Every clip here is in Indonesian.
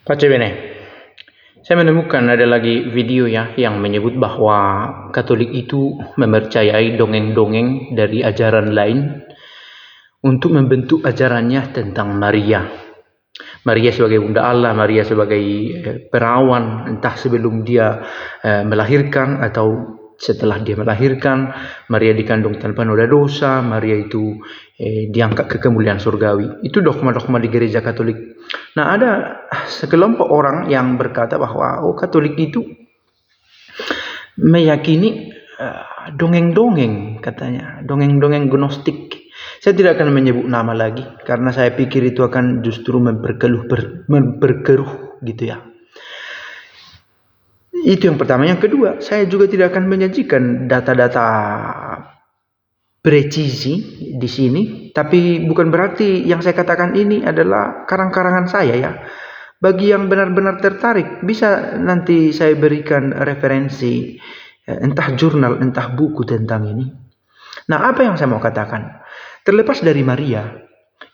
Pace bene, saya menemukan ada lagi video ya yang menyebut bahwa Katolik itu mempercayai dongeng-dongeng dari ajaran lain untuk membentuk ajarannya tentang Maria. Maria sebagai Bunda Allah, Maria sebagai perawan, entah sebelum dia melahirkan atau setelah dia melahirkan. Maria dikandung tanpa noda dosa, Maria itu diangkat ke kemuliaan surgawi. Itu dogma-dogma di gereja Katolik. Nah, ada sekelompok orang yang berkata bahwa Katolik itu meyakini dongeng-dongeng, katanya dongeng-dongeng gnostik. Saya tidak akan menyebut nama lagi karena saya pikir itu akan justru memperkeruh gitu ya. Itu yang pertama. Yang kedua, saya juga tidak akan menyajikan data-data presisi di sini, tapi bukan berarti yang saya katakan ini adalah karang-karangan saya ya. Bagi yang benar-benar tertarik, bisa nanti saya berikan referensi, entah jurnal, entah buku tentang ini. Nah, apa yang saya mau katakan? Terlepas dari Maria,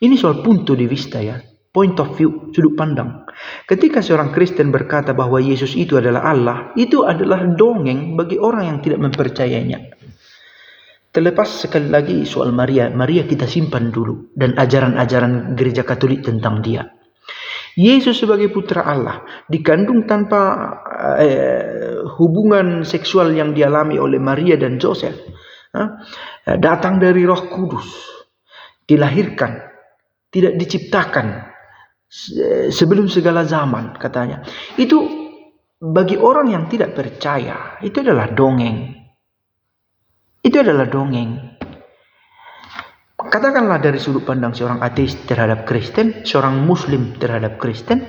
ini soal punto di vista ya, point of view, sudut pandang. Ketika seorang Kristen berkata bahwa Yesus itu adalah Allah, itu adalah dongeng bagi orang yang tidak mempercayainya. Terlepas sekali lagi soal Maria kita simpan dulu, dan ajaran-ajaran gereja Katolik tentang dia. Yesus sebagai putra Allah dikandung tanpa hubungan seksual yang dialami oleh Maria dan Joseph, datang dari Roh Kudus, dilahirkan, tidak diciptakan sebelum segala zaman, katanya. Itu bagi orang yang tidak percaya, itu adalah dongeng. Itu adalah dongeng. Katakanlah dari sudut pandang seorang ateis terhadap Kristen, seorang Muslim terhadap Kristen,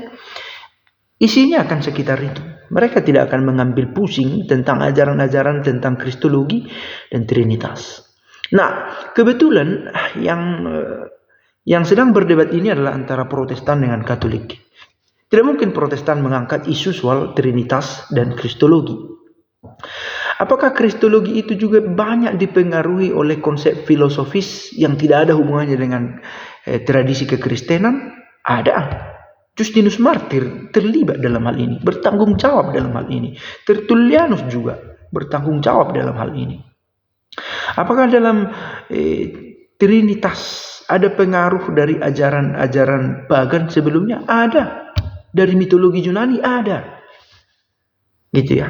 isinya akan sekitar itu. Mereka tidak akan mengambil pusing tentang ajaran-ajaran tentang Kristologi dan Trinitas. Nah, kebetulan yang sedang berdebat ini adalah antara Protestan dengan Katolik. Tidak mungkin Protestan mengangkat isu soal Trinitas dan Kristologi. Apakah Kristologi itu juga banyak dipengaruhi oleh konsep filosofis yang tidak ada hubungannya dengan tradisi kekristenan? Ada. Justinus Martir terlibat dalam hal ini, bertanggung jawab dalam hal ini. Tertullianus juga bertanggung jawab dalam hal ini. Apakah dalam Trinitas ada pengaruh dari ajaran-ajaran pagan sebelumnya? Ada. Dari mitologi Yunani ada. Gitu ya.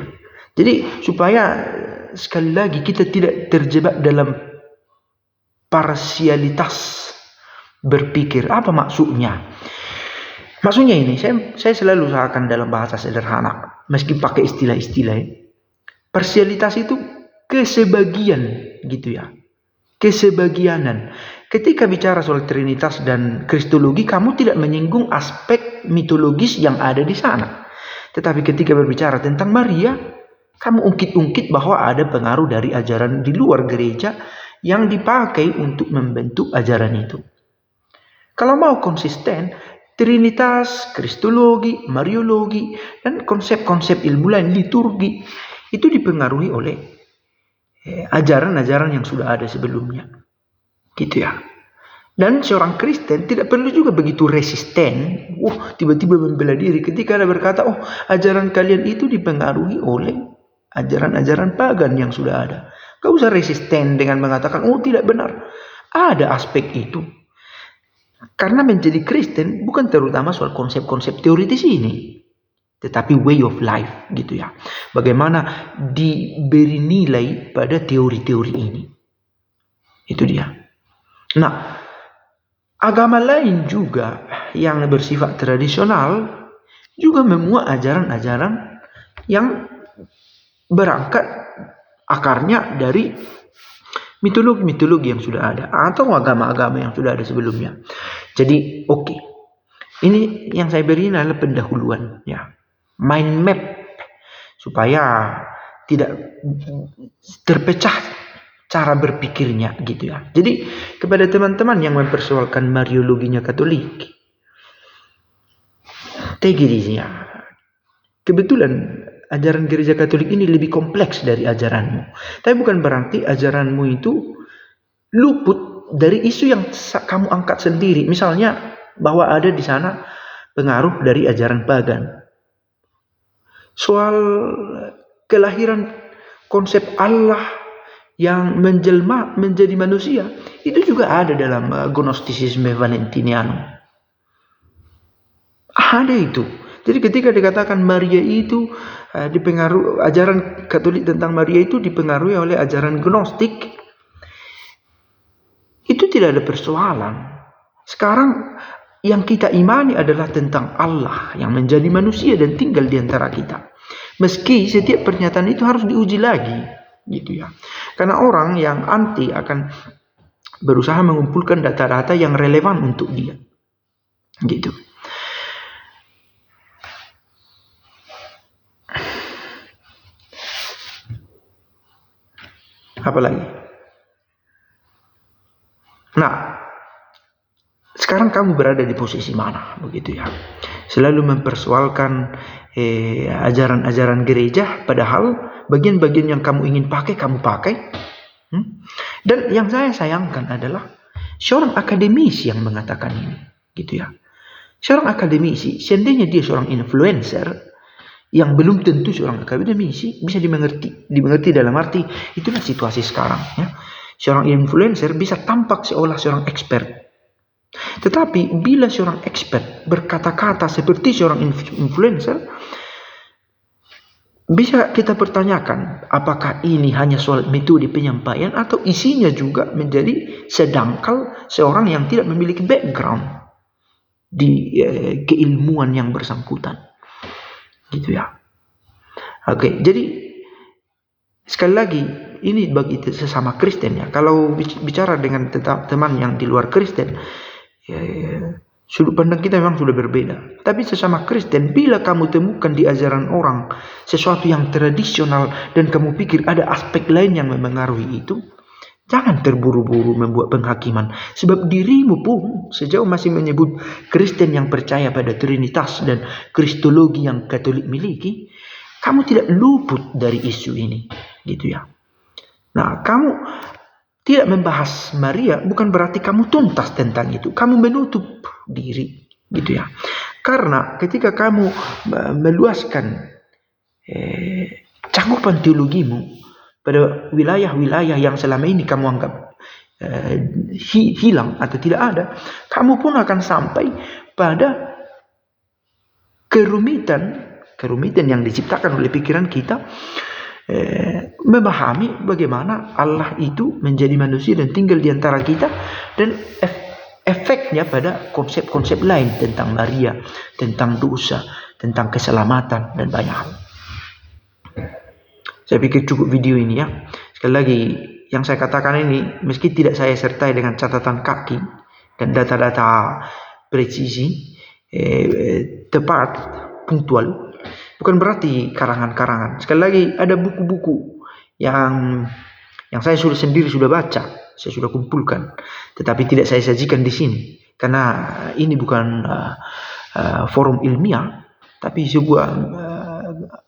Jadi supaya sekali lagi kita tidak terjebak dalam parsialitas berpikir. Apa maksudnya? Maksudnya ini, saya selalu usahakan dalam bahasa sederhana, meski pakai istilah-istilah. Parsialitas itu kesebagian gitu ya. Kesebagianan. Ketika bicara soal Trinitas dan Kristologi, kamu tidak menyinggung aspek mitologis yang ada di sana. Tetapi ketika berbicara tentang Maria, kamu ungkit-ungkit bahwa ada pengaruh dari ajaran di luar gereja yang dipakai untuk membentuk ajaran itu. Kalau mau konsisten, Trinitas, Kristologi, Mariologi, dan konsep-konsep ilmu lain, liturgi, itu dipengaruhi oleh ajaran-ajaran yang sudah ada sebelumnya. Gitu ya. Dan seorang Kristen tidak perlu juga begitu resisten, tiba-tiba membela diri ketika ada berkata, ajaran kalian itu dipengaruhi oleh ajaran-ajaran pagan yang sudah ada. Gak usah resisten dengan mengatakan, tidak benar. Ada aspek itu. Karena menjadi Kristen bukan terutama soal konsep-konsep teoritis ini, tetapi way of life gitu ya. Bagaimana diberi nilai pada teori-teori ini. Itu dia. Nah, agama lain juga yang bersifat tradisional juga memuat ajaran-ajaran yang berangkat akarnya dari mitologi-mitologi yang sudah ada atau agama-agama yang sudah ada sebelumnya. Jadi ini yang saya beri adalah pendahuluan ya, mind map supaya tidak terpecah cara berpikirnya gitu ya. Jadi kepada teman-teman yang mempersoalkan Mariologinya Katolik, tegirinya kebetulan ajaran gereja Katolik ini lebih kompleks dari ajaranmu. Tapi bukan berarti ajaranmu itu luput dari isu yang kamu angkat sendiri. Misalnya bahwa ada di sana pengaruh dari ajaran pagan. Soal kelahiran konsep Allah yang menjelma menjadi manusia, itu juga ada dalam Gnostisisme Valentiniano. Ada itu. Jadi ketika dikatakan Maria itu dipengaruhi, ajaran Katolik tentang Maria itu dipengaruhi oleh ajaran Gnostik, itu tidak ada persoalan. Sekarang yang kita imani adalah tentang Allah yang menjadi manusia dan tinggal di antara kita. Meski setiap pernyataan itu harus diuji lagi, gitu ya. Karena orang yang anti akan berusaha mengumpulkan data-data yang relevan untuk dia, gitu. Apalagi? Nah, sekarang kamu berada di posisi mana, begitu ya? Selalu mempersoalkan ajaran-ajaran gereja, padahal bagian-bagian yang kamu ingin pakai, kamu pakai. Dan yang saya sayangkan adalah seorang akademisi yang mengatakan ini, gitu ya. Seorang akademisi, seandainya dia seorang influencer, yang belum tentu seorang akademisi, bisa dimengerti dalam arti itulah situasi sekarang, ya. Seorang influencer bisa tampak seolah seorang expert. Tetapi bila seorang expert berkata-kata seperti seorang influencer, bisa kita pertanyakan apakah ini hanya soal metode penyampaian atau isinya juga menjadi sedangkal seorang yang tidak memiliki background di keilmuan yang bersangkutan, gitu ya. Oke, jadi sekali lagi ini bagi sesama Kristen ya. Kalau bicara dengan teman yang di luar Kristen, sudut pandang kita memang sudah berbeda. Tapi sesama Kristen, bila kamu temukan di ajaran orang sesuatu yang tradisional dan kamu pikir ada aspek lain yang memengaruhi itu, jangan terburu-buru membuat penghakiman. Sebab dirimu pun sejauh masih menyebut Kristen yang percaya pada Trinitas dan Kristologi yang Katolik miliki, kamu tidak luput dari isu ini, gitu ya. Nah, kamu tidak membahas Maria bukan berarti kamu tuntas tentang itu. Kamu menutup diri, gitu ya. Karena ketika kamu meluaskan cakupan teologimu pada wilayah-wilayah yang selama ini kamu anggap hilang atau tidak ada, kamu pun akan sampai pada kerumitan yang diciptakan oleh pikiran kita, memahami bagaimana Allah itu menjadi manusia dan tinggal di antara kita, dan efeknya pada konsep-konsep lain tentang Maria, tentang dosa, tentang keselamatan, dan banyak hal. Saya pikir cukup video ini ya. Sekali lagi, yang saya katakan ini meski tidak saya sertai dengan catatan kaki dan data-data presisi, tepat, punktual, bukan berarti karangan-karangan. Sekali lagi, ada buku-buku yang saya sudah baca, saya sudah kumpulkan, tetapi tidak saya sajikan di sini karena ini bukan forum ilmiah, tapi sebuah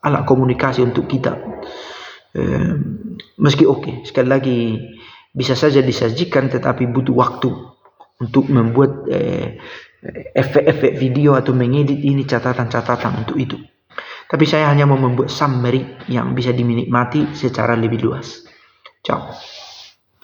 alat komunikasi untuk kita. Meski sekali lagi bisa saja disajikan, tetapi butuh waktu untuk membuat efek-efek video atau mengedit ini catatan-catatan untuk itu. Tapi saya hanya mau membuat summary yang bisa dinikmati secara lebih luas. Ciao.